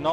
9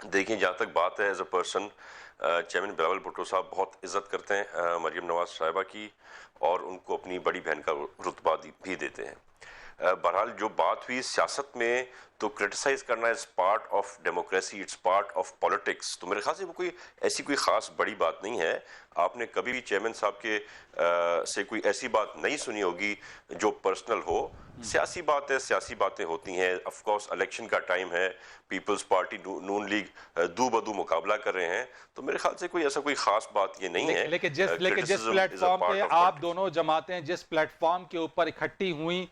دیکھیں جہاں تک بات ہے as a person chairman Bilawal Bhutto صاحب بہت عزت کرتے ہیں مریم نواز صاحبہ کی اور ان کو اپنی بڑی بہن کا رتبہ بھی دیتے ہیں. بہرحال جو بات ہوئی سیاست میں تو کرٹیسائز کرنا is part of democracy, it's part of politics. تو میرے خیال سے وہ کوئی خاص بڑی بات نہیں ہے. آپ نے کبھی بھی چیئرمین صاحب کے سے کوئی ایسی بات نہیں سنی ہوگی جو پرسنل ہو. سیاسی بات ہے, سیاسی باتیں ہوتی ہیں. آف کورس الیکشن کا ٹائم ہے, پیپلز پارٹی نون لیگ دو بدو مقابلہ کر رہے ہیں, تو میرے خیال سے کوئی خاص بات یہ نہیں ہے. لیکن جس پلیٹ فارم پہ آپ دونوں جماعتیں جس پلیٹ فارم کے اوپر اکٹھی ہوئیں,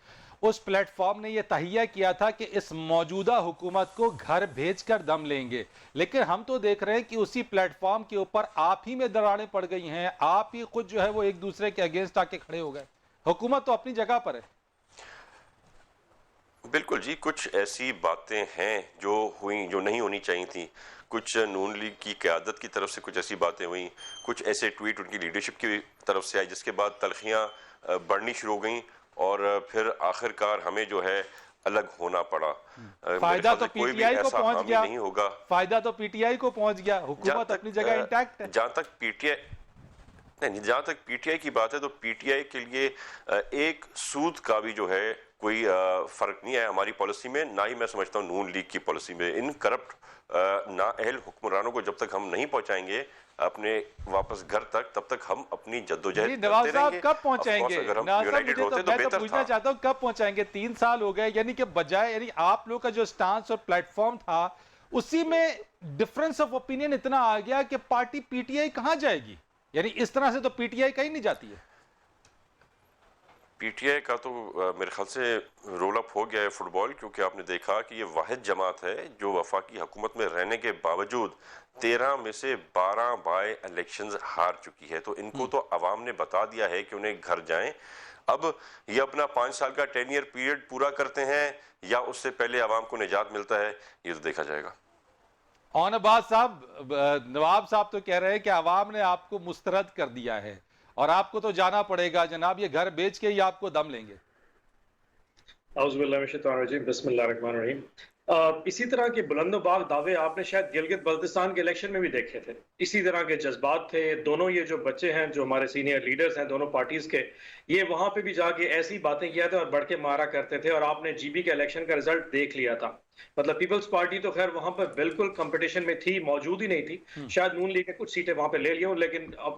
اس پلیٹ فارم نے یہ تہیہ کیا تھا کہ اس موجودہ حکومت کو گھر بھیج کر دم لیں گے. لیکن ہم تو دیکھ رہے ہیں کہ اسی پلیٹ فارم کے اوپر آپ ہی میں دراڑیں پڑ گئی ہیں, آپ ہی خود جو ہے وہ ایک دوسرے کے اگینسٹ آ کے کھڑے ہو گئے. حکومت تو اپنی جگہ پر ہے. بالکل جی, کچھ ایسی باتیں ہیں جو ہوئیں جو نہیں ہونی چاہیے تھیں. کچھ نون لیگ کی قیادت کی طرف سے کچھ ایسی باتیں ہوئیں, کچھ ایسے ٹویٹ ان کی لیڈرشپ کی طرف سے آئی جس کے بعد تلخیاں بڑھنی شروع ہو گئیں اور پھر آخر کار ہمیں جو ہے الگ ہونا پڑا. فائدہ تو پی ٹی آئی کو پہنچ گیا, نہیں ہوگا. فائدہ تو پی ٹی آئی کو پہنچ گیا, حکومت اپنی جگہ انٹیکٹ ہے. جہاں تک پی ٹی آئی کی بات ہے تو پی ٹی آئی کے لیے ایک سود کا بھی جو ہے کوئی فرق نہیں ہے ہماری پالیسی میں, نہ ہی میں سمجھتا ہوں نون لیگ کی پالیسی میں. ان کرپٹ نااہل حکمرانوں کو جب تک ہم نہیں پہنچائیں گے اپنے واپس گھر تک, تب تک ہم اپنی جدوجہد نواز کرتے رہیں صاحب گے. کب پہنچائیں گے؟ اگر ہم نواز صاحب یونائٹڈ ہوتے تو میں تو بہتر پوچھنا تھا. چاہتا ہوں کب پہنچائیں گے؟ 3 سال ہو گئے, یعنی کہ بجائے یعنی آپ لوگ کا جو سٹانس اور پلیٹ فارم تھا اسی میں ڈفرنس آف اوپینین اتنا آ گیا کہ پارٹی پی ٹی آئی کہاں جائے گی؟ یعنی اس طرح سے تو پی ٹی آئی کہیں نہیں جاتی ہے. پی ٹی آئی کا تو میرے خیال سے رول اپ ہو گیا ہے فٹ بال, کیونکہ آپ نے دیکھا کہ یہ واحد جماعت ہے جو وفاقی حکومت میں رہنے کے باوجود 13 میں سے 12 بائی الیکشنز ہار چکی ہے. تو ان کو تو عوام نے بتا دیا ہے کہ انہیں گھر جائیں. اب یہ اپنا 5 سال کا 10 ایئر پیریڈ پورا کرتے ہیں یا اس سے پہلے عوام کو نجات ملتا ہے, یہ تو دیکھا جائے گا. اون عباس صاحب, نواب صاحب تو کہہ رہے ہیں کہ عوام نے آپ کو مسترد کر دیا ہے اور آپ کو تو جانا پڑے گا جناب, یہ گھر بیچ کے ہی آپ کو دم لیں گے. اعوذ باللہ من الشیطان الرجیم, بسم اللہ الرحمن الرحیم. اسی طرح کے بلند و باغ دعوے آپ نے شاید گلگت بلتستان کے الیکشن میں بھی دیکھے تھے. اسی طرح کے جذبات تھے. دونوں یہ جو بچے ہیں جو ہمارے سینئر لیڈرز ہیں دونوں پارٹیز کے, یہ وہاں پہ بھی جا کے ایسی باتیں کیا تھے اور بڑھ کے مارا کرتے تھے. اور آپ نے جی بی کے الیکشن کا رزلٹ دیکھ لیا تھا. مطلب پیپلز پارٹی تو خیر وہاں پر بالکل کمپٹیشن میں تھی, موجود ہی نہیں تھی. شاید نون لیگ کے کچھ سیٹیں وہاں پہ لے لی ہوں, لیکن اب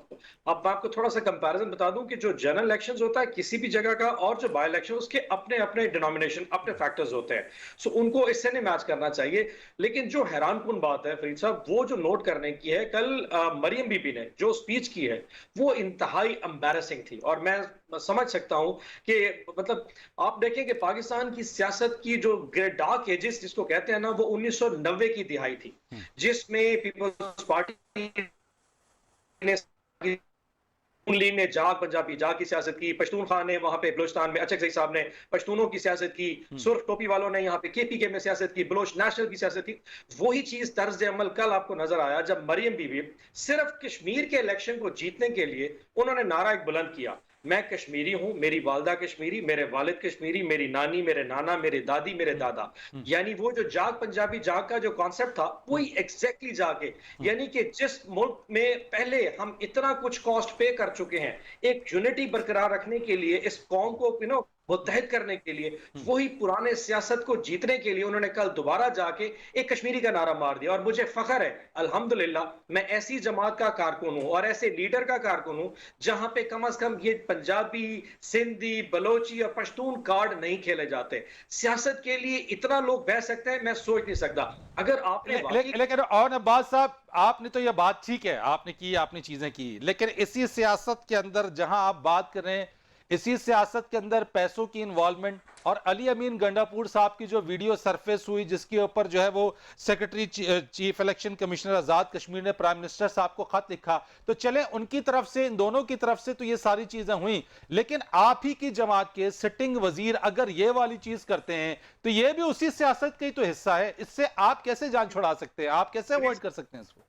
میں آپ کو تھوڑا سا کمپیریزن بتا دوں کہ جو جنرل الیکشنز ہوتا ہے کسی بھی جگہ کا اور جو بائی الیکشن اس کے اپنے اپنے ڈینومینیشن اپنے فیکٹرز ہوتے ہیں. سو ان کو اس سے نہیں میچ کرنا چاہیے. لیکن جو حیران کن بات ہے فرید صاحب, وہ جو نوٹ کرنے کی ہے, کل مریم بی بی نے جو سپیچ کی ہے وہ انتہائی امبیرسنگ تھی. اور میں سمجھ سکتا ہوں کہ مطلب آپ دیکھیں کہ پاکستان کی سیاست کی جو ڈارک ایجز جس کو کہتے ہیں نا, وہ 1990 کی دہائی تھی, جس میں پیپلز پارٹی نے جاگ پنجابی جاگ کی سیاست کی, پشتون خان نے وہاں پہ بلوچستان میں اچھک زئی صاحب نے پشتونوں کی سیاست کی, سرخ ٹوپی والوں نے یہاں پہ کے پی کے میں سیاست کی, بلوچ نیشنل کی سیاست کی. وہی چیز طرز عمل کل آپ کو نظر آیا جب مریم بی بی صرف کشمیر کے الیکشن کو جیتنے کے لیے انہوں نے نعرہ ایک بلند کیا, میں کشمیری ہوں, میری والدہ کشمیری, میرے والد کشمیری, میری نانی, میرے نانا, میرے دادی, میرے دادا. یعنی وہ جو جاگ پنجابی جاگ کا جو کانسیپٹ تھا وہی ایگزیکٹلی جا کے, یعنی کہ جس ملک میں پہلے ہم اتنا کچھ کاسٹ پے کر چکے ہیں ایک یونٹی برقرار رکھنے کے لیے, اس قوم کو متحد کرنے کے لیے, وہی پرانے سیاست کو جیتنے کے لیے انہوں نے کل دوبارہ جا کے ایک کشمیری کا نعرہ مار دیا. اور مجھے فخر ہے الحمدللہ میں ایسی جماعت کا کارکن ہوں اور ایسے لیڈر کا کارکن ہوں جہاں پہ کم از کم یہ پنجابی, سندھی, بلوچی اور پشتون کارڈ نہیں کھیلے جاتے. سیاست کے لیے اتنا لوگ بہ سکتے ہیں میں سوچ نہیں سکتا. اگر آپ نے لیکن اون عباس صاحب, آپ نے تو یہ بات ٹھیک ہے, آپ نے کی, آپ نے چیزیں کی, لیکن اسی سیاست کے اندر جہاں آپ بات کر رہے ہیں, اسی سیاست کے اندر پیسوں کی انوالومنٹ, اور علی امین گنڈا پور صاحب کی جو ویڈیو سرفیس ہوئی جس کے اوپر جو ہے وہ secretary chief election commissioner Azad Kashmir نے پرائم منسٹر صاحب کو خط لکھا, تو چلیں ان کی طرف سے, ان دونوں کی طرف سے تو یہ ساری چیزیں ہوئیں, لیکن آپ ہی کی جماعت کے سٹنگ وزیر اگر یہ والی چیز کرتے ہیں تو یہ بھی اسی سیاست کا ہی تو حصہ ہے. اس سے آپ کیسے جان چھڑا سکتے ہیں, آپ کیسے اوائڈ کر سکتے ہیں اس کو؟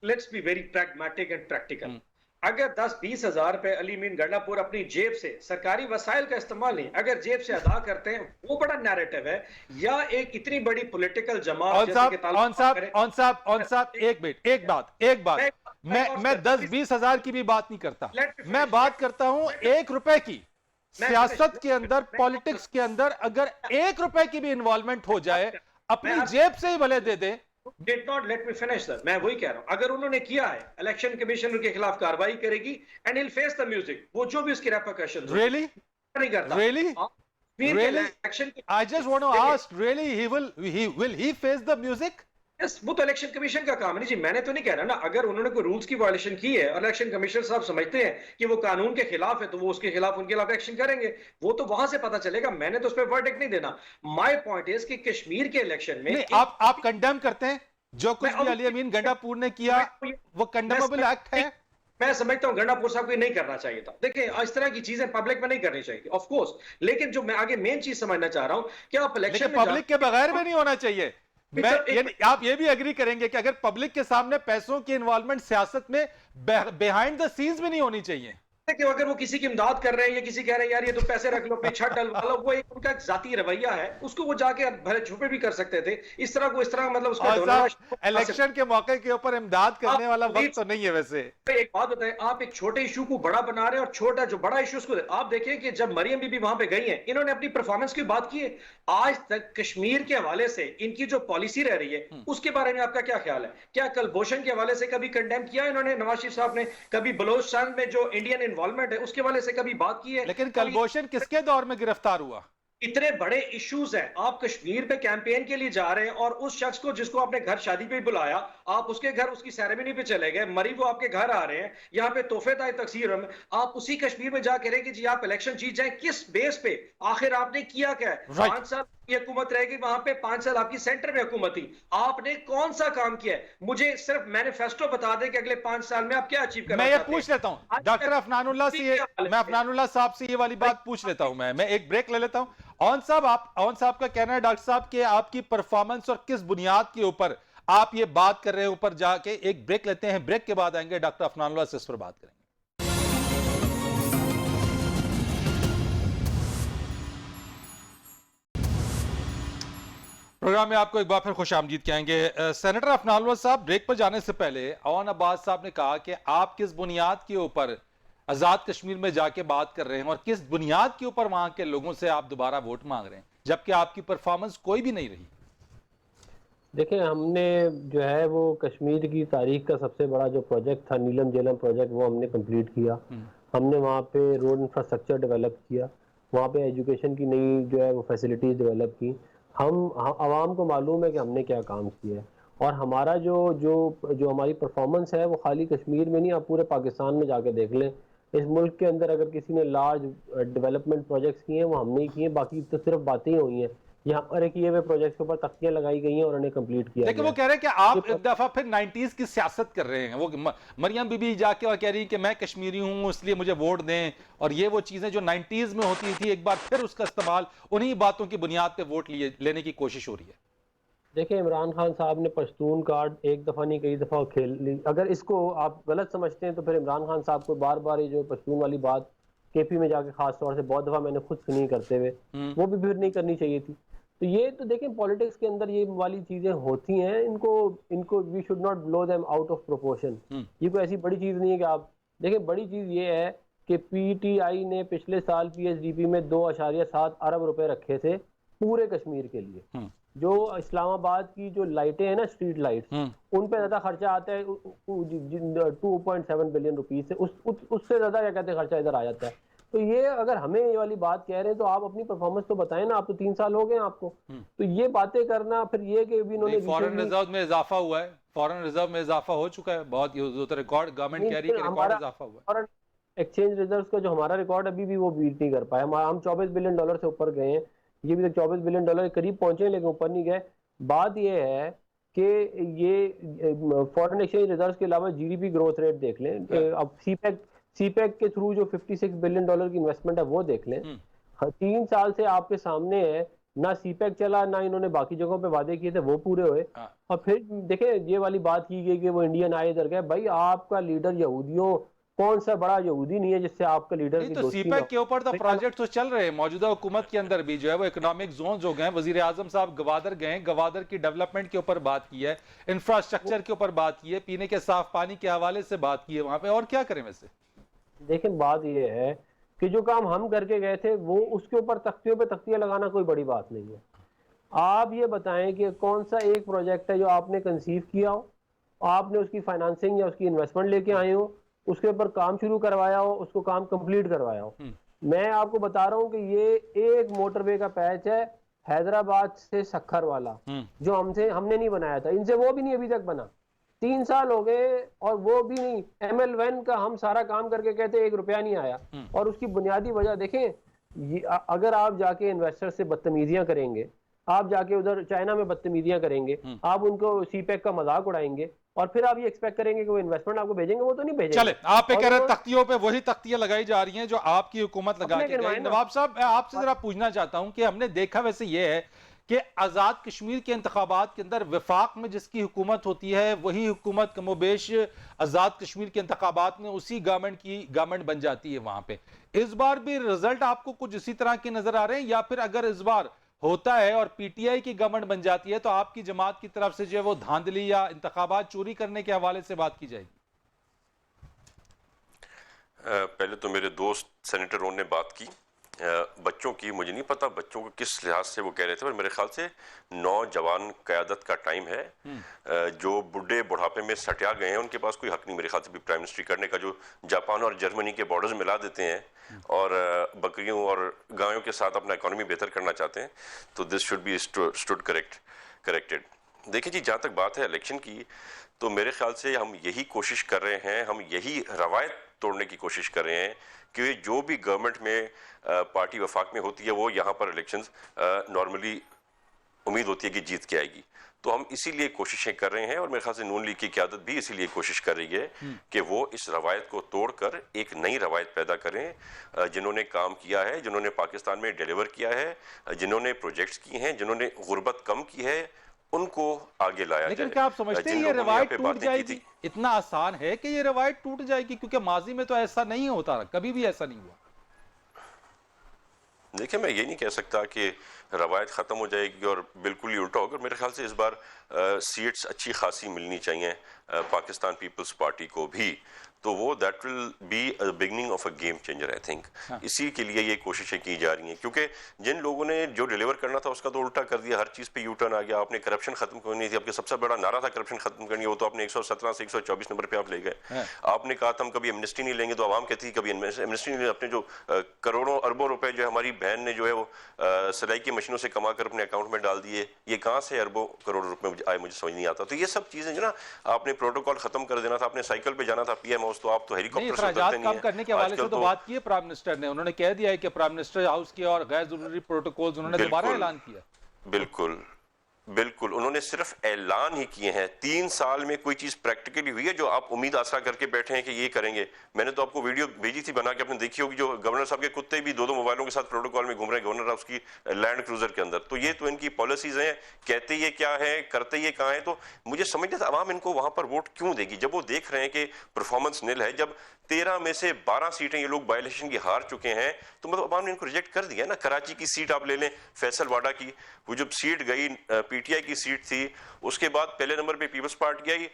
let's be very pragmatic and practical. اگر 10-20 ہزار روپے علی امین گنڈا پور اپنی جیب سے سرکاری وسائل کا استعمال نہیں اگر جیب سے ادا کرتے ہیں وہ بڑا نیریٹو ہے یا ایک اتنی بڑی پولیٹیکل جماعت جیسے کہ اون صاحب ایک منٹ ایک بات میں 10-20 ہزار کی بھی بات نہیں کرتا میں بات کرتا ہوں 1 روپے کی سیاست کے اندر پالیٹکس کے اندر اگر 1 روپے کی بھی انوالومنٹ ہو جائے اپنی جیب سے ہی بھلے دے دیں did not let me finish that میں وہی کہہ رہا ہوں اگر انہوں نے کیا ہے الیکشن کمیشن کے خلاف کارروائی کرے گی and he'll face the music وہ جو بھی اس کی ریپرکشنز really نہیں کرتا really I just want to ask really will he face the music وہ تو الیکشن کمیشن کا کام ہے نہیں جی میں نے تو نہیں کہہ رہا نا اگر انہوں نے کوئی رولز کی وائلیشن کی ہے اور الیکشن کمیشن صاحب سمجھتے ہیں کہ وہ قانون کے خلاف ہے تو وہ اس کے خلاف ان کے خلاف ایکشن کریں گے وہ تو وہاں سے پتہ چلے گا میں نے تو اس پہ ورڈکٹ نہیں دینا مائی پوائنٹ از کہ کشمیر کے الیکشن میں آپ کنڈیم کرتے ہیں جو کچھ بھی علی امین گنڈا پور نے کیا وہ کنڈیمیبل ایکٹ ہے میں سمجھتا ہوں گنڈا پور صاحب کو نہیں کرنا چاہیے تھا دیکھیں اس طرح کی چیزیں پبلک میں نہیں کرنی چاہیے تھی آف کورس لیکن جو میں آگے مین چیز سمجھنا چاہ رہا ہوں کہ آپ الیکشن میں پبلک کے بغیر بھی نہیں ہونا چاہیے آپ یہ بھی اگری کریں گے کہ اگر پبلک کے سامنے پیسوں کی انوالومنٹ سیاست میں بیہائنڈ دا سینز بھی نہیں ہونی چاہیے کہ اگر وہ کسی کی امداد کر رہے ہیں یا کسی کہہ رہے ہیں یار یہ تو پیسے رکھ لو اپنی چھت ڈلوا لو وہ ایک ان کا ذاتی رویہ ہے اس کو وہ جا کے بھلے چھپے بھی کر سکتے تھے اس طرح کو اس طرح مطلب اس کا الیکشن کے موقع کے اوپر امداد کرنے والا وقت تو نہیں ہے ویسے ایک بات بتائیں آپ ایک چھوٹے ایشو کو بڑا بنا رہے ہیں اور چھوٹا جو بڑا ایشو اس کو آپ دیکھیں کہ جب مریم بی بی وہاں پہ گئی ہیں انہوں نے اپنی پرفارمنس کی بات کی ہے آج تک کشمیر کے حوالے سے ان کی جو پالیسی رہ رہی ہے اس کے بارے میں آپ کا کیا خیال ہے کیا کلبھوشن کے حوالے سے کبھی کنڈیم کیا انہوں نے نواز شریف صاحب نے کبھی بلوچستان میں جو انڈین انوالومنٹ ہے اس کے سے کبھی بات کی ہے لیکن کلبھوشن کس کے دور میں گرفتار ہوا اتنے بڑے ایشوز ہیں آپ کشمیر پہ کیمپین کے لیے جا رہے ہیں اور اس شخص کو جس کو آپ نے گھر شادی پہ بلایا آپ اس کے گھر اس کی سیریمنی پہ چلے گئے مری وہ آپ کے گھر آ رہے ہیں یہاں پہ تحفے تائے تقسیم میں آپ اسی کشمیر میں جا کے رہے کہ جی آپ الیکشن جیت جائیں کس بیس پہ آخر آپ نے کیا کیا ہے 5 سال کی حکومت رہے گی وہاں پہ 5 سال آپ کی سینٹر میں حکومت تھی آپ نے کون سا کام کیا ہے مجھے صرف مینیفیسٹو بتا دیں کہ اگلے 5 سال میں آپ کیا اچیو کرنا میں یہ پوچھ لیتا ہوں ڈاکٹر افنان اللہ سے میں افنان اللہ صاحب سے یہ والی بات پوچھ لیتا ہوں میں ایک بریک لے لیتا ہوں اون صاحب کا کہنا ہے ڈاکٹر صاحب کہ آپ کی پرفارمنس اور کس بنیاد کے اوپر آپ یہ بات کر رہے ہیں اوپر جا کے ایک بریک لیتے ہیں بریک کے بعد آئیں گے ڈاکٹر افنان اللہ سے اس پر بات کریں گے پروگرام میں آپ کو ایک بار پھر خوش آمدید کہیں گے سینیٹر افنان اللہ صاحب بریک پر جانے سے پہلے اوان عباس صاحب نے کہا کہ آپ کس بنیاد کے اوپر آزاد کشمیر میں جا کے بات کر رہے ہیں اور کس بنیاد کے اوپر وہاں کے لوگوں سے آپ دوبارہ ووٹ مانگ رہے ہیں جبکہ آپ کی پرفارمنس کوئی بھی نہیں رہی دیکھیں ہم نے جو ہے وہ کشمیر کی تاریخ کا سب سے بڑا جو پروجیکٹ تھا نیلم جیلم پروجیکٹ وہ ہم نے کمپلیٹ کیا ہم نے وہاں پہ روڈ انفراسٹرکچر ڈیولپ کیا وہاں پہ ایجوکیشن کی نئی جو ہے وہ فیسلٹیز ڈیولپ کی ہم عوام کو معلوم ہے کہ ہم نے کیا کام کیا ہے اور ہمارا جو ہماری پرفارمنس ہے وہ خالی کشمیر میں نہیں آپ پورے پاکستان میں جا کے دیکھ لیں اس ملک کے اندر اگر کسی نے لارج ڈیولپمنٹ پروجیکٹس کیے ہیں وہ ہم نے کیے باقی تو صرف باتیں ہی ہوئی ہیں یہ ہمارے کیے ہوئے پروجیکٹس کے اوپر تختیاں لگائی گئی ہیں اور انہیں کمپلیٹ کیا لیکن وہ کہہ رہے ہیں کہ آپ ایک دفعہ پھر 90s کی سیاست کر رہے ہیں وہ مریم بی بی جا کے اور کہہ رہی کہ میں کشمیری ہوں اس لیے مجھے ووٹ دیں اور یہ وہ چیزیں جو 90s میں ہوتی تھی ایک بار پھر اس کا استعمال انہی باتوں کی بنیاد پہ ووٹ لینے کی کوشش ہو رہی ہے دیکھیں عمران خان صاحب نے پشتون کارڈ ایک دفعہ نہیں کئی دفعہ کھیل لی اگر اس کو آپ غلط سمجھتے ہیں تو پھر عمران خان صاحب کو بار بار یہ جو پشتون والی بات کے پی میں جا کے خاص طور سے بہت دفعہ میں نے خود سنی کرتے ہوئے وہ بھی پھر نہیں کرنی چاہیے تھی تو یہ تو دیکھیں پولیٹکس کے اندر یہ والی چیزیں ہوتی ہیں ان کو we should not blow them out of proportion یہ کوئی ایسی بڑی چیز نہیں ہے کہ آپ دیکھیں بڑی چیز یہ ہے کہ پی ٹی آئی نے پچھلے سال پی ایس ڈی پی میں 2.7 ارب روپے رکھے تھے پورے کشمیر کے لیے جو اسلام آباد کی جو لائٹیں ہیں نا اسٹریٹ لائٹس ان پہ زیادہ خرچہ آتا ہے 2.7 بلین روپیز سے اس سے زیادہ کیا کہتے ہیں خرچہ ادھر آ جاتا ہے تو یہ اگر ہمیں یہ والی بات کہہ رہے ہیں تو آپ اپنی پرفارمنس تو بتائیں نا آپ تو 3 سال ہو گئے آپ کو تو یہ باتیں کرنا پھر یہ کہ انہوں نے فورن ریزرو میں اضافہ ہوا ہے فورن ریزرو میں اضافہ ہو چکا ہے بہت ریکارڈ گورنمنٹ کہہ رہی ہے کہ ریکارڈ اضافہ ہوا ہے ایکسچینج ریزروز کا جو ہمارا ریکارڈ ابھی بھی وہ بیٹ نہیں کر پایا ہم 24 بلین ڈالر سے اوپر گئے ہیں یہ بھی 24 بلین ڈالر کے قریب پہنچے لیکن اوپر نہیں گئے بات یہ ہے کہ یہ فورن ایکسچینج ریزروز کے علاوہ G D P growth rate دیکھ لیں اب سی پیک کے تھرو جو 56 بلین ڈالر کی انویسٹمنٹ ہے وہ دیکھ لیں 3 سال سے آپ کے سامنے ہے نہ سی پیک چلا نہ انہوں نے باقی جگہوں پہ وعدے کیے تھے وہ پورے ہوئے اور پھر دیکھیں یہ والی بات کی گئی کہ وہ انڈین آئے ادھر گئے بھائی آپ کا لیڈر یہودیوں کون سا بڑا یہودی نہیں ہے جس سے آپ کا لیڈر نہیں کی تو سی دوستی نہ پیک کے ہو. اوپر تو پروجیکٹ تو چل رہے ہیں موجودہ حکومت کے اندر بھی جو ہے وہ اکنامک زون جو گئے وزیر اعظم صاحب گوادر گئے گوادر کی ڈیولپمنٹ کے اوپر بات کی ہے انفراسٹرکچر کے اوپر بات کی ہے پینے کے صاف پانی کے حوالے سے بات کی ہے وہاں پہ اور کیا کریں ویسے دیکھیں بات یہ ہے کہ جو کام ہم کر کے گئے تھے وہ اس کے اوپر تختیوں پہ تختیاں لگانا کوئی بڑی بات نہیں ہے. آپ یہ بتائیں کہ کون سا ایک پروجیکٹ ہے جو آپ نے کنسیو کیا ہو آپ نے اس کی فائنانسنگ یا اس کی انویسٹمنٹ لے کے آئے ہو اس کے اوپر کام شروع کروایا ہو اس کو کام کمپلیٹ کروایا ہو. میں آپ کو بتا رہا ہوں کہ یہ ایک موٹر وے کا پیچ ہے حیدرآباد سے سکھر والا جو ہم نے نہیں بنایا تھا ان سے وہ بھی نہیں ابھی تک بنا 3 سال ہو گئے اور وہ بھی نہیں ML1 کا ہم سارا کام کر کے کہتے 1 روپیہ نہیں آیا اور اس کی بنیادی وجہ دیکھیں اگر آپ جا کے انویسٹر سے بدتمیزیاں کریں گے آپ جا کے ادھر چائنا میں بدتمیزیاں کریں گے آپ ان کو سی پیک کا مذاق اڑائیں گے اور پھر آپ یہ ایکسپیکٹ کریں گے کہ وہ انویسٹمنٹ آپ کو بھیجیں گے وہ تو نہیں بھیجیں گے. چلے آپ پہ کہہ رہے تختیوں پہ وہی تختیاں لگائی جا رہی ہیں جو آپ کی حکومت لگا کے گئی. نواب صاحب میں آپ سے ذرا پوچھنا چاہتا ہوں کہ ہم نے دیکھا ویسے یہ ہے کہ آزاد کشمیر کے انتخابات کے اندر وفاق میں جس کی حکومت ہوتی ہے وہی حکومت کم و بیش آزاد کشمیر کے انتخابات میں اسی گورنمنٹ بن جاتی ہے وہاں پہ. اس بار بھی رزلٹ آپ کو کچھ اسی طرح کے نظر آ رہے ہیں یا پھر اگر اس بار ہوتا ہے اور پی ٹی آئی کی گورنمنٹ بن جاتی ہے تو آپ کی جماعت کی طرف سے جو ہے وہ دھاندلی یا انتخابات چوری کرنے کے حوالے سے بات کی جائے گی؟ پہلے تو میرے دوست سینیٹروں نے بات کی بچوں کی مجھے نہیں پتا بچوں کو کس لحاظ سے وہ کہہ رہے تھے پر میرے خیال سے نوجوان قیادت کا ٹائم ہے جو بڈھے بڑھاپے میں سٹیا گئے ہیں ان کے پاس کوئی حق نہیں میرے خیال سے بھی پرائم منسٹری کرنے کا جو جاپان اور جرمنی کے بارڈرز ملا دیتے ہیں اور بکریوں اور گایوں کے ساتھ اپنا اکانومی بہتر کرنا چاہتے ہیں تو this should be stood corrected. دیکھیں جی جہاں تک بات ہے الیکشن کی تو میرے خیال سے ہم یہی کوشش کر رہے ہیں ہم یہی روایت توڑنے کی کوشش کر رہے ہیں کہ جو بھی گورنمنٹ میں پارٹی وفاق میں ہوتی ہے وہ یہاں پر الیکشنز نارملی امید ہوتی ہے کہ جیت کے آئے گی تو ہم اسی لیے کوششیں کر رہے ہیں اور میرے خیال سے نون لیگ کی قیادت بھی اسی لیے کوشش کر رہی ہے کہ وہ اس روایت کو توڑ کر ایک نئی روایت پیدا کریں جنہوں نے کام کیا ہے جنہوں نے پاکستان میں ڈیلیور کیا ہے جنہوں نے پروجیکٹس کی ہیں جنہوں نے غربت کم کی ہے ان کو آگے لایا جائے. لیکن کیا آپ سمجھتے ہیں یہ روایت ٹوٹ جائے گی؟ اتنا آسان ہے کہ یہ روایت ٹوٹ جائے گی کیونکہ ماضی میں تو ایسا نہیں ہوتا کبھی بھی ایسا نہیں ہوا. دیکھیں میں یہ نہیں کہہ سکتا کہ روایت ختم ہو جائے گی اور بالکل ہی الٹا ہوگا. میرے خیال سے اس بار سیٹس اچھی خاصی ملنی چاہیے پاکستان پیپلز پارٹی کو بھی تو وہ that will be beginning of a game changer I think. اسی کے لیے یہ کوششیں کی جا رہی ہیں کیونکہ جن لوگوں نے جو ڈیلیور کرنا تھا اس کا تو الٹا کر دیا ہر چیز پہ یو ٹرن آ گیا. آپ نے کرپشن ختم کرنی تھی آپ کے سب سے بڑا نعرہ تھا کرپشن ختم کرنی وہ تو آپ نے 117 سے 124 نمبر پہ آپ لے گئے. آپ نے کہا تھا ہم کبھی ایمنسٹی نہیں لیں گے تو عوام کہتی کبھی ایمنسٹی نہیں لیں. اپنے جو کروڑوں اربوں روپے جو ہماری بہن نے جو ہے وہ سلائی کی مشینوں سے کما کر اپنے اکاؤنٹ میں ڈال دیے یہ کہاں سے اربوں کروڑ روپے آئے مجھے سمجھ نہیں آتا. تو یہ سب چیزیں جو نا آپ نے پروٹوکول ختم کر دینا تھا آپ نے سائیکل پہ جانا تھا پی ایم ہاؤس تو آپ تو ہیلی کاپٹر اخراجات کم کرنے کے حوالے سے تو بات کی ہے پرائم منسٹر نے انہوں نے کہہ دیا ہے کہ پرائم منسٹر ہاؤس کی اور غیر ضروری پروٹوکولز انہوں نے دوبارہ اعلان کیا. بالکل انہوں نے صرف اعلان ہی کیے ہیں 3 سال میں کوئی چیز پریکٹیکلی ہوئی ہے جو آپ امید آسرا کر کے بیٹھے ہیں کہ یہ کریں گے. میں نے تو آپ کو ویڈیو بھیجی تھی بنا کے آپ نے دیکھی ہوگی جو گورنر صاحب کے کتے بھی 2 موبائلوں کے ساتھ پروٹوکول میں گھوم رہے ہیں گورنر ہاؤس کی لینڈ کروزر کے اندر. تو یہ تو ان کی پالیسیز ہیں کہتے یہ کیا ہے کرتے یہ کہاں ہے. تو مجھے سمجھ نہیں تھا عوام ان کو وہاں پر ووٹ کیوں دے گی جب وہ دیکھ رہے ہیں کہ پرفارمنس نل ہے. جب 13 میں سے 12 سیٹیں یہ لوگ بائی الیکشن کی ہار چکے ہیں تو مطلب عوام نے ان کو ریجیکٹ کر دیا نا. کراچی کی سیٹ آپ لے لیں فیصل واڈا کی وہ جب سیٹ گئی پی ٹی آئی کی سیٹ تھی اس کے بعد پہلے نمبر پہ پیپلز پارٹی آئی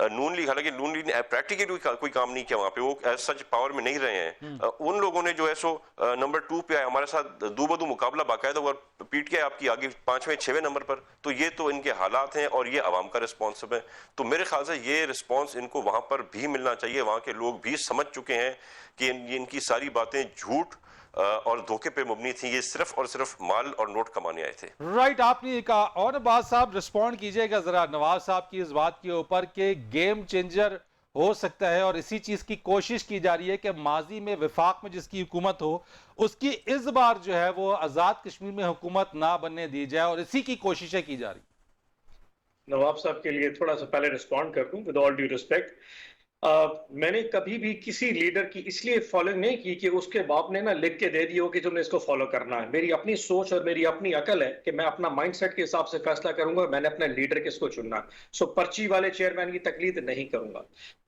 نون لیگ. حالانکہ نون لیگ نے پریکٹیکلی کوئی کام نہیں کیا وہاں پہ وہ ایز سچ پاور میں نہیں رہے ہیں. ان لوگوں نے جو ہے سو نمبر 2 پہ آئے ہمارے ساتھ دو بدو مقابلہ باقاعدہ ہوا پی ٹی آئی آپ کی آگے 5ویں 6ویں نمبر پر. تو یہ تو ان کے حالات ہیں اور یہ عوام کا رسپانس ہے. تو میرے خیال سے یہ رسپانس ان کو وہاں پر بھی ملنا چاہیے. وہاں کے لوگ بھی سمجھ چکے ہیں کہ ان کی ساری باتیں جھوٹ اور دھوکے پہ مبنی تھی. یہ صرف اور صرف مال اور نوٹ کمانے آئے تھے. رائٹ آپ نے کہا. اور نواز صاحب رسپونڈ کیجئے گا ذرا نواز صاحب کی اس بات کے اوپر کہ گیم چینجر ہو سکتا ہے اور اسی چیز کی کوشش کی جا رہی ہے کہ ماضی میں وفاق میں جس کی حکومت ہو اس کی اس بار جو ہے وہ آزاد کشمیر میں حکومت نہ بننے دی جائے اور اسی کی کوششیں کی جا رہی. نواب صاحب کے لیے تھوڑا سا پہلے رسپونڈ کر دوں ود آل ڈیو ریسپیکٹ. میں نے کبھی بھی کسی لیڈر کی اس لیے فالو نہیں کی کہ اس کے باپ نے نا لکھ کے دے دی ہو کہ تم نے اس کو فالو کرنا ہے. میری اپنی سوچ اور میری اپنی عقل ہے کہ میں اپنا مائنڈ سیٹ کے حساب سے فیصلہ کروں گا میں نے اپنا لیڈر کس کو چننا. سو پرچی والے چیئرمین کی تقلید نہیں کروں گا.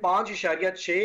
5.6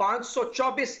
524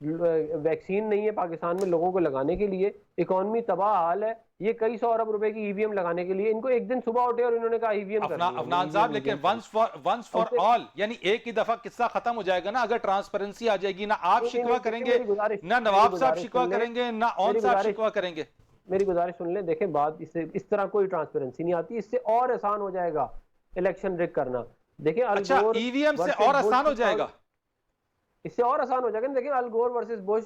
ویکسین نہیں ہے پاکستان میں لوگوں کو لگانے کے لیے, اکانومی تباہ حال ہے, یہ کئی 100 ارب روپے کی ای وی ایم لگانے کے لیے ان کو ایک دن صبح اٹھے اور انہوں نے کہا ای وی ایم کرنی ہے. افنان صاحب لیکن ونس فار آل یعنی ایک ہی دفعہ قصہ ختم ہو جائے گا نا, اگر ٹرانسپیرنسی آ جائے گی, نہ آپ شکوہ کریں گے, نہ نواب صاحب شکوہ کریں گے, نہ اون صاحب شکوہ کریں گے. میری گزارش سن لیں, دیکھیں بات اس طرح کوئی ٹرانسپیرنسی نہیں آتی, اس سے اور آسان ہو جائے گا الیکشن ریگ کرنا. دیکھیں اچھا ای وی ایم سے اور آسان ہو جائے گا, اس سے اور آسان ہو جائے گا. دیکھیں ال گور ورسز بش,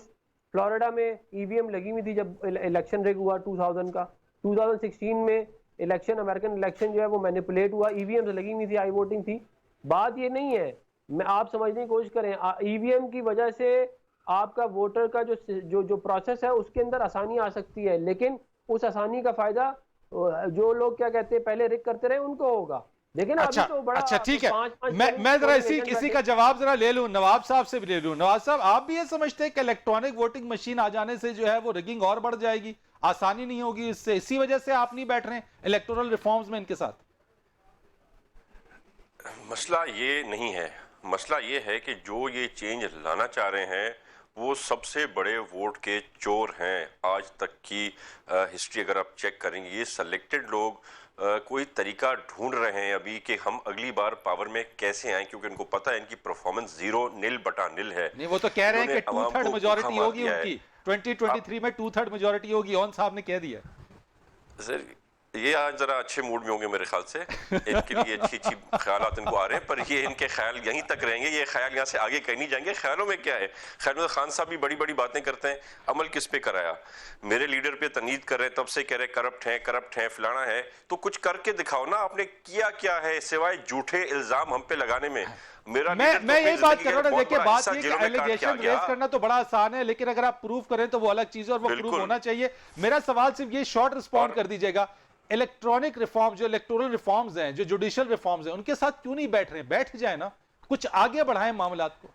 فلوریڈا میں ای وی ایم لگی ہوئی تھی جب الیکشن ریگ ہوا 2000 کا. 2016 میں الیکشن, امریکن الیکشن جو ہے وہ مینیپولیٹ ہوا, ای وی ایم لگی ہوئی تھی, آئی ووٹنگ تھی. بات یہ نہیں ہے, میں آپ سمجھنے کی کوشش کریں, ای وی ایم کی وجہ سے آپ کا ووٹر کا جو پروسیس ہے اس کے اندر آسانی آ سکتی ہے, لیکن اس آسانی کا فائدہ جو لوگ کیا کہتے ہیں پہلے ریگ کرتے رہے ان کو ہوگا. لیکن اچھا ٹھیک ہے, میں ذرا اسی کا جواب ذرا لے لوں, نواب صاحب سے بھی لے لوں. نواب صاحب آپ بھی یہ سمجھتے ہیں کہ الیکٹرانک ووٹنگ مشین آ جانے سے جو ہے وہ ریگنگ اور بڑھ جائے گی, آسانی نہیں ہوگی اس سے, اسی وجہ سے آپ نہیں بیٹھ رہے ہیں الیکٹورل ریفارمز میں ان کے ساتھ؟ مسئلہ یہ نہیں ہے, مسئلہ یہ ہے کہ جو یہ چینج لانا چاہ رہے ہیں وہ سب سے بڑے ووٹ کے چور ہیں. آج تک کی ہسٹری اگر آپ چیک کریں گے, یہ سلیکٹڈ لوگ کوئی طریقہ ڈھونڈ رہے ہیں ابھی کہ ہم اگلی بار پاور میں کیسے آئیں, کیونکہ ان کو پتہ ہے ان کی پرفارمنس 0-0 ہے. نہیں وہ تو کہہ رہے ہیں کہ 2/3 میجورٹی ہوگی ان کی 2023 میں, 2/3 میجورٹی ہوگی, اون صاحب نے کہہ دیا. سر یہ آج ذرا اچھے موڈ میں ہوں گے میرے خیال سے, ان کے لیے اچھی خیالات ان کو آ رہے ہیں, پر یہ ان کے خیال یہیں تک رہیں گے, یہ خیال یہاں سے آگے کہیں نہیں جائیں گے. خیالوں میں کیا ہے, خیال میں خان صاحب بھی بڑی بڑی باتیں کرتے ہیں, عمل کس پہ کرایا, میرے لیڈر پہ تنقید کر رہے ہیں, تب سے کہہ رہے کرپٹ ہیں فلانا ہے, تو کچھ کر کے دکھاؤ نا, آپ نے کیا ہے سوائے جھوٹے الزام ہم پہ لگانے میں. میں یہی بات کر رہا ہوں, دیکھیں بات یہ کہ ایلیگیشن ریز کرنا تو بڑا آسان ہے, لیکن اگر آپ پروف کریں تو وہ الگ چیز ہے اور وہ پروف ہونا چاہیے. میرا سوال صرف یہ شارٹ رسپونڈ کر دیجئے گا, الیکٹرانک ریفارم جو الیکٹورل ریفارمز ہیں, جو جوڈیشل ریفارمز ہیں, ان کے ساتھ کیوں نہیں بیٹھ رہے ہیں؟ بیٹھ جائیں نا, کچھ آگے بڑھائیں معاملات کو.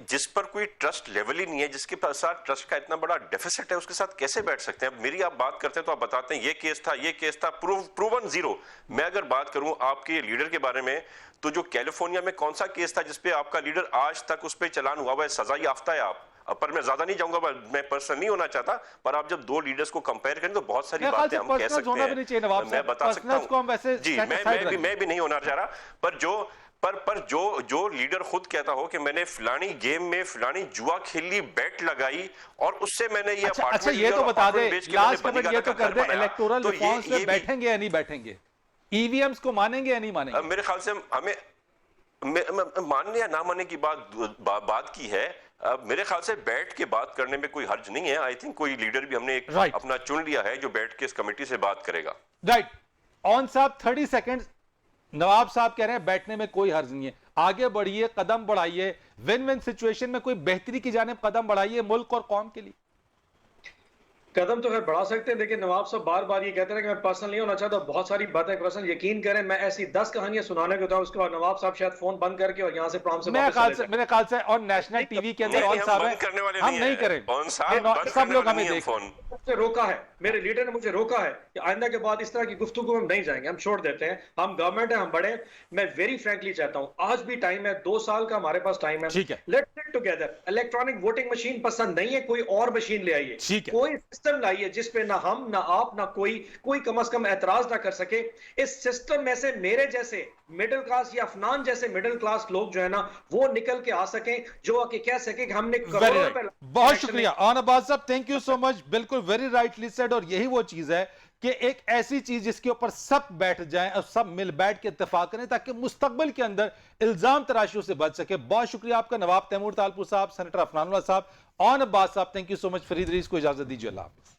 جس پر کوئی ٹرسٹ لیول ہی نہیں ہے, جس کے ساتھ ٹرسٹ کا اتنا بڑا ڈیفیسٹ ہے, اس کے ساتھ کیسے بیٹھ سکتے ہیں؟ اب میری آپ بات کرتے ہیں تو آپ بتاتے ہیں یہ کیس تھا پروون 0. میں اگر بات کروں آپ کے لیڈر کے بارے میں, تو جو کیلیفورنیا میں کون سا کیس تھا جس پہ آپ کا لیڈر آج تک اس پہ چلان ہوا ہے, سزا یافتہ ہے آپ. پر میں زیادہ نہیں جاؤں گا, میں پرسنل نہیں ہونا چاہتا, پر آپ جب دو لیڈرز کو کمپیئر کریں تو بہت ساری باتیں ہم کہہ سکتے ہیں, میں بتا سکتا ہوں. جی میں بھی نہیں ہونا چاہ رہا, پر جو لیڈر خود کہتا ہو کہ میں نے فلانی گیم میں فلانی جوا کھیل لی, بیٹ لگائی اور اس سے میں نے یہ اچھا یہ تو بتا دیں, لاسٹ کمنٹ یہ تو کر دیں, الیکٹورل ریفارمز میں بیٹھیں گے یا نہیں بیٹھیں گے, ای وی ایمز کو مانیں گے یا نہیں مانیں گے؟ میرے خیال سے ہمیں ماننے یا نہ ماننے کی بات کی ہے, میرے خیال سے بیٹھ کے بات کرنے میں کوئی حرج نہیں ہے. آئی تھنک کوئی لیڈر بھی ہم نے اپنا چن لیا ہے جو بیٹھ کے اس کمیٹی سے بات کرے گا. رائٹ. اون صاحب 30 سیکنڈ. نواب صاحب کہہ رہے ہیں بیٹھنے میں کوئی حرج نہیں ہے, آگے بڑھیے, قدم بڑھائیے, ون ون سچویشن میں کوئی بہتری کی جانب قدم بڑھائیے ملک اور قوم کے لیے. قدم تو خیر بڑھا سکتے ہیں, لیکن نواب صاحب بار بار یہ کہتے ہیں کہ میں پرسنل نہیں ہونا چاہتا, بہت ساری باتیں پرسنل, یقین کریں میں ایسی 10 کہانیاں سنانے کو تھا, اس کے بعد نواب صاحب شاید فون بند کر کے اور یہاں سے پرام سے میرے خیال سے اور نیشنل ٹی وی کے اندر اون صاحب ہیں, ہم نہیں کریں, سب لوگ ہمیں دیکھیں. مجھے روکا ہے, میرے لیڈر نے مجھے روکا ہے کہ آئندہ کے بعد اس طرح کی گفتگو ہم نہیں جائیں گے, ہم چھوڑ دیتے ہیں, ہم گورنمنٹ ہیں, ہم بڑے. میں ویری فرینکلی چاہتا ہوں آج بھی ٹائم ہے, 2 سال کا ہمارے پاس ٹائم ہے, let's get together. Electronic voting machine پسند نہیں ہے, کوئی اور مشین لے آئیے, کوئی سسٹم لائیے جس پہ نہ ہم نہ آپ نہ کوئی کم از کم اعتراض نہ کر سکے. اس سسٹم میں سے میرے جیسے مڈل کلاس یا افنان جیسے مڈل کلاس لوگ جو ہے نا وہ نکل کے آ سکیں, جو آ کے کہہ سکیں کہ ہم نے کروڑوں روپے. بہت شکریہ آن عباس صاحب, تھینک یو سو مچ. بالکل ویری رائٹلی سیڈ, اور یہی وہ چیز ہے کہ ایک ایسی چیز جس کے اوپر سب بیٹھ جائیں اور سب مل بیٹھ کے اتفاق کریں تاکہ مستقبل کے اندر الزام تراشیوں سے بچ سکے. بہت شکریہ آپ کا نواب تیمور تالپور صاحب, سینیٹر افنان اللہ صاحب, آن عباس صاحب, thank you so much. Farid raise کو اجازت دیجیے, اللہ حافظ.